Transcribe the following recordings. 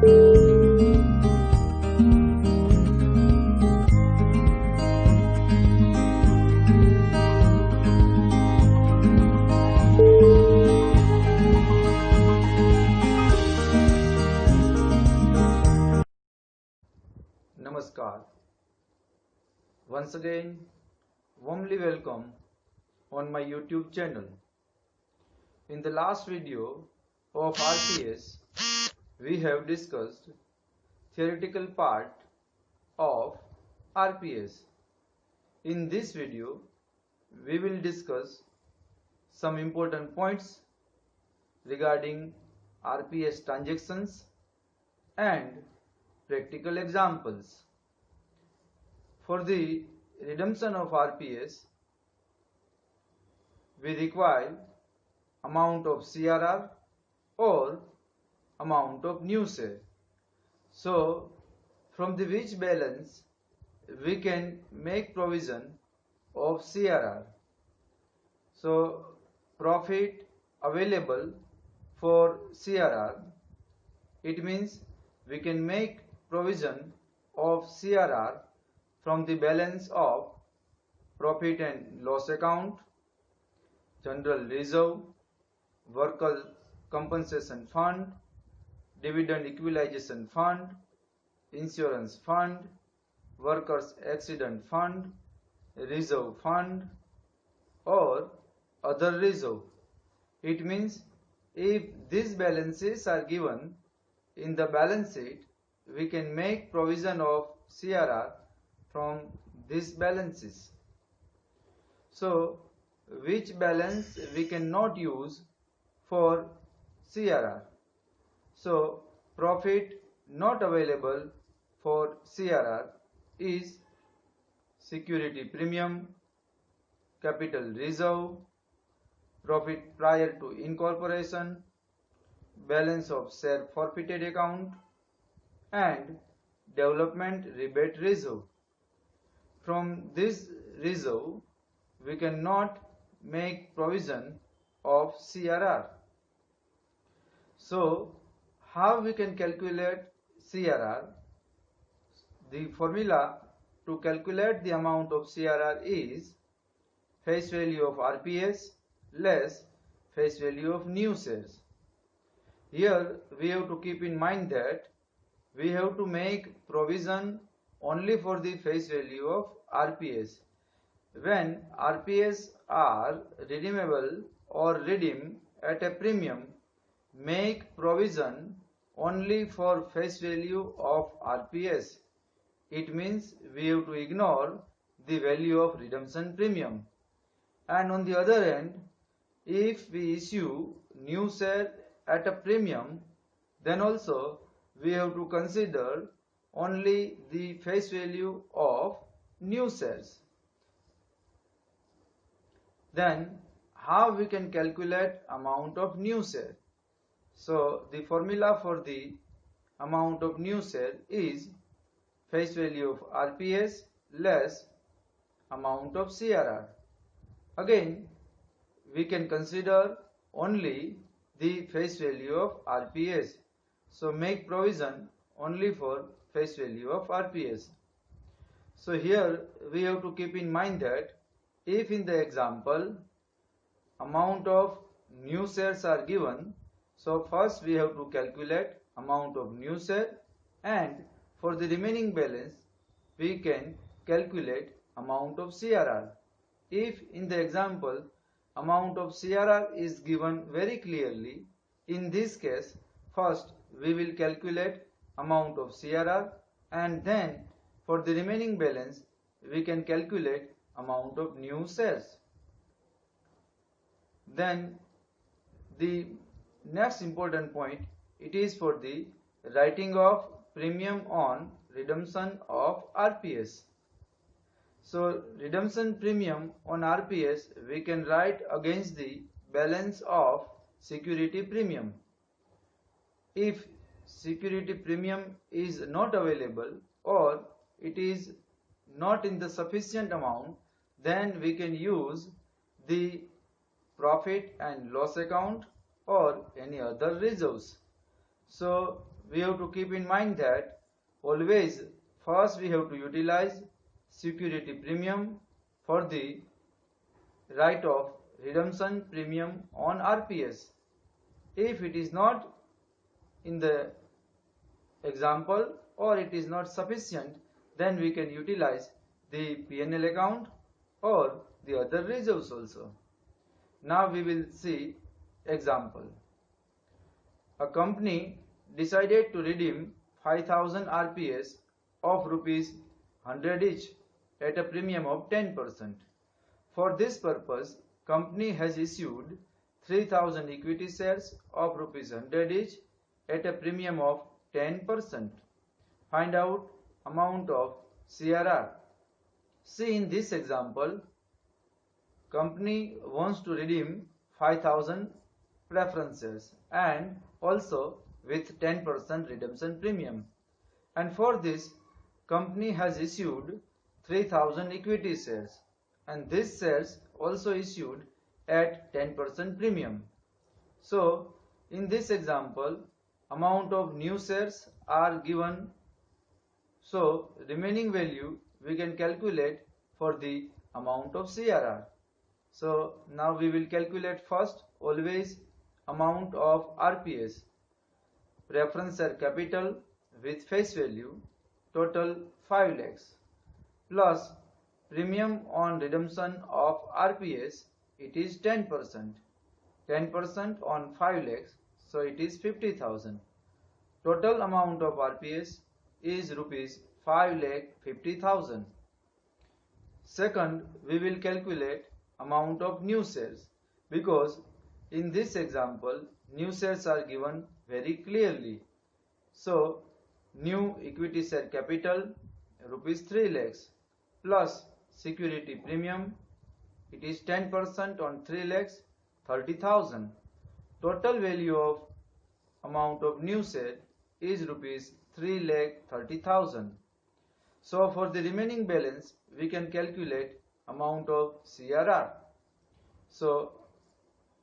Namaskar. Once again, warmly welcome on my YouTube channel. In the last video of RPS, we have discussed theoretical part of RPS. In this video, we will discuss some important points regarding RPS transactions and practical examples. For the redemption of RPS, we require amount of CRR or amount of new share. So, from the which balance we can make provision of CRR. So, profit available for CRR, it means we can make provision of CRR from the balance of profit and loss account, general reserve, worker compensation fund, dividend equalization fund, insurance fund, workers accident fund, reserve fund, or other reserve. It means if these balances are given in the balance sheet, we can make provision of CRR from these balances. So, which balance we cannot use for CRR? So, profit not available for CRR is security premium, capital reserve, profit prior to incorporation, balance of share forfeited account, and development rebate reserve. From this reserve, we cannot make provision of CRR. So, how we can calculate CRR? The formula to calculate the amount of CRR is face value of RPS less face value of new shares. Here we have to keep in mind that we have to make provision only for the face value of RPS. When RPS are redeemable or redeem at a premium, make provision only for face value of RPS. It means we have to ignore the value of redemption premium. And on the other hand, if we issue new share at a premium, then also we have to consider only the face value of new shares. Then how we can calculate amount of new share? So the formula for the amount of new share is face value of RPS less amount of CRR. Again, we can consider only the face value of RPS. So make provision only for face value of RPS. So here we have to keep in mind that if in the example amount of new shares are given, so first we have to calculate amount of new share, and for the remaining balance we can calculate amount of CRR. If in the example amount of CRR is given very clearly, in this case first we will calculate amount of CRR, and then for the remaining balance we can calculate amount of new shares. Then the next important point, it is for the writing of premium on redemption of RPS. So redemption premium on RPS we can write against the balance of security premium. If security premium is not available or it is not in the sufficient amount, then we can use the profit and loss account or any other reserves. So we have to keep in mind that always first we have to utilize security premium for the right of redemption premium on RPS. If it is not in the example or it is not sufficient, then we can utilize the P&L account or the other reserves also. Now we will see example. A company decided to redeem 5000 RPS of rupees 100 each at a premium of 10%. For this purpose, company has issued 3000 equity shares of rupees 100 each at a premium of 10%. Find out amount of CRR. See, in this example, company wants to redeem 5000 preferences and also with 10% redemption premium. And for this, company has issued 3000 equity shares, and these shares also issued at 10% premium. So, in this example, amount of new shares are given. So, remaining value we can calculate for the amount of CRR. So, now we will calculate first always amount of RPS. Preference share capital with face value total 5 lakhs plus premium on redemption of RPS, it is 10%. 10% on 5 lakhs, so it is 50,000. Total amount of RPS is rupees 5 lakh 50,000. Second, we will calculate amount of new shares, because in this example new shares are given very clearly. So new equity share capital rupees 3 lakhs plus security premium, it is 10% on 3 lakhs 30,000. Total value of amount of new share is rupees 3 lakh 30,000. So for the remaining balance we can calculate amount of CRR. So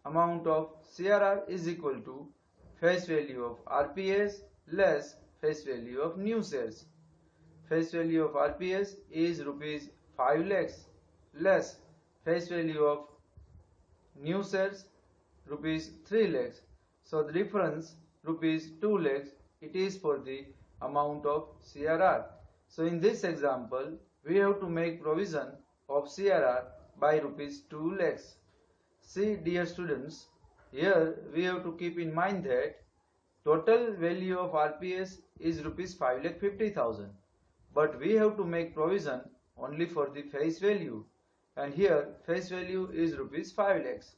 amount of CRR is equal to face value of RPS less face value of new shares. Face value of RPS is rupees 5 lakhs less face value of new shares rupees 3 lakhs. So the difference rupees 2 lakhs, it is for the amount of CRR. So in this example we have to make provision of CRR by rupees 2 lakhs. See, dear students, here we have to keep in mind that total value of RPS is rupees 5 lakh 50,000, but we have to make provision only for the face value, and here face value is rupees 5 lakhs.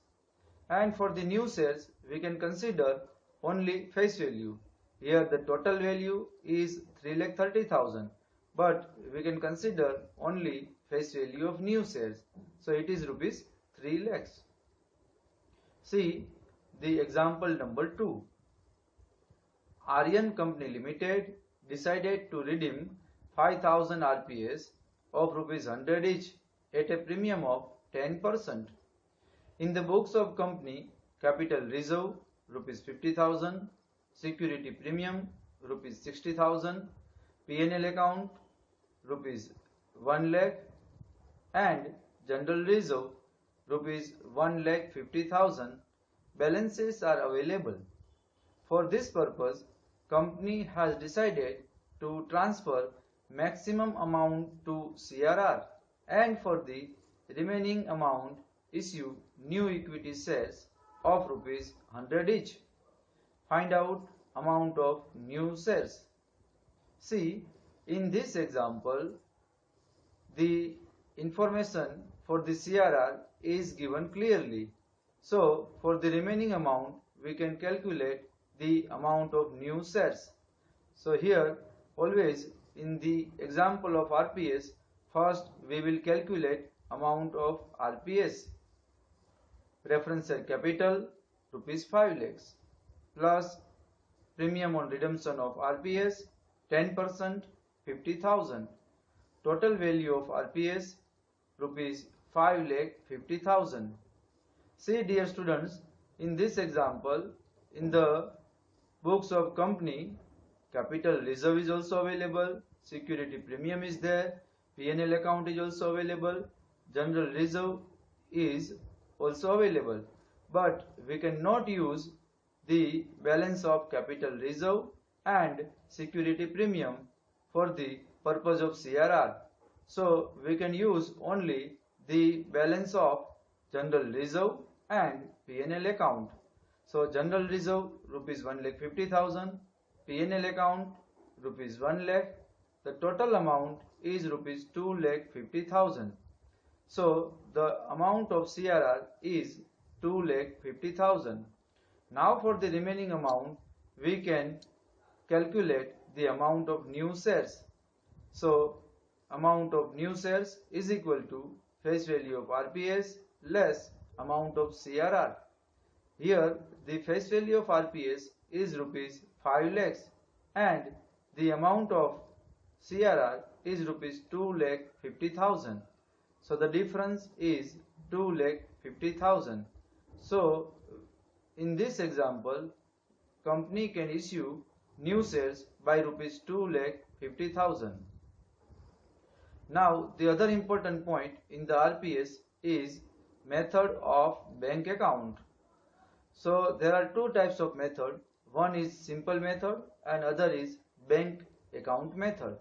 And for the new shares we can consider only face value. Here the total value is 3 lakh 30,000, but we can consider only face value of new shares, so it is rupees 3 lakhs. See the example number 2. Aryan Company Limited decided to redeem 5000 RPS of rupees 100 each at a premium of 10%. In the books of company, capital reserve rupees 50,000, security premium rupees 60,000, P&L account rupees 1 lakh and general reserve rupees 1 lakh 50,000 balances are available. For this purpose, company has decided to transfer maximum amount to CRR, and for the remaining amount issue new equity shares of rupees 100 each. Find out amount of new shares. See, in this example the information for the CRR is given clearly. So for the remaining amount we can calculate the amount of new shares. So here always in the example of RPS, first we will calculate amount of RPS. Preference share capital rupees 5 lakhs plus premium on redemption of RPS 10% 50,000. Total value of RPS rupees 5 lakh 50,000. See, dear students, in this example in the books of company capital reserve is also available, security premium is there, P&L account is also available, general reserve is also available. But we cannot use the balance of capital reserve and security premium for the purpose of CRR. So we can use only the balance of general reserve and P&L account. So general reserve rupees 1,50,000, P&L account rupees 1 lakh. The total amount is rupees 2,50,000. So the amount of CRR is 2,50,000. Now for the remaining amount, we can calculate the amount of new shares. So amount of new shares is equal to face value of RPS less amount of CRR. Here the face value of RPS is rupees 5 lakhs and the amount of CRR is rupees 2,50,000. So the difference is 2,50,000. So in this example, company can issue new shares by rupees 2,50,000. Now the other important point in the RPS is method of bank account. So there are two types of method. One is simple method and other is bank account method.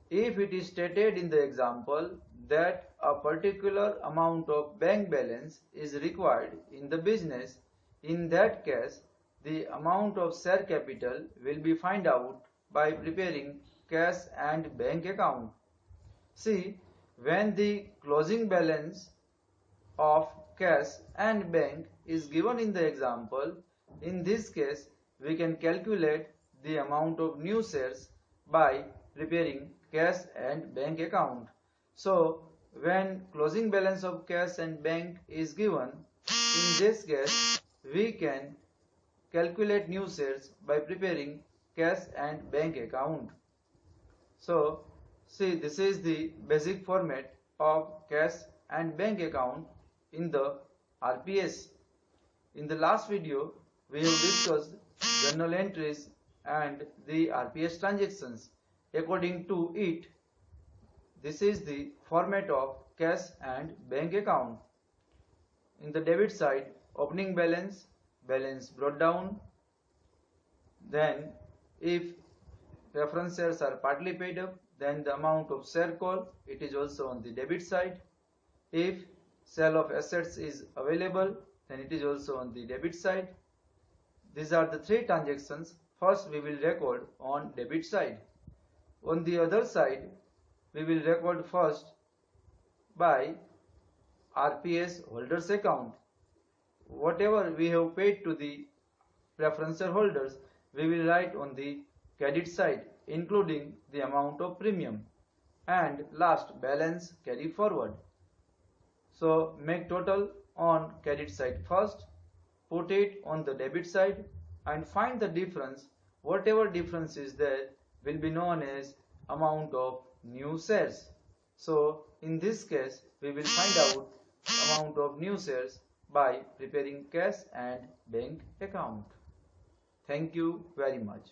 If it is stated in the example that a particular amount of bank balance is required in the business, in that case the amount of share capital will be find out by preparing cash and bank account. See, when the closing balance of cash and bank is given in the example, in this case we can calculate the amount of new shares by preparing cash and bank account. So when closing balance of cash and bank is given, in this case we can calculate new shares by preparing cash and bank account. So see, this is the basic format of cash and bank account in the RPS. In the last video, we have discussed journal entries and the RPS transactions. According to it, this is the format of cash and bank account. In the debit side, opening balance, balance brought down. Then if preference shares are partly paid up, then the amount of share call, it is also on the debit side. If sale of assets is available, then it is also on the debit side. These are the three transactions. First we will record on debit side. On the other side, we will record first by RPS holders account. Whatever we have paid to the preference holders, we will write on the credit side, including the amount of premium, and last balance carry forward. So make total on credit side first, put it on the debit side and find the difference. Whatever difference is there will be known as amount of new shares. So in this case we will find out amount of new shares by preparing cash and bank account. Thank you very much.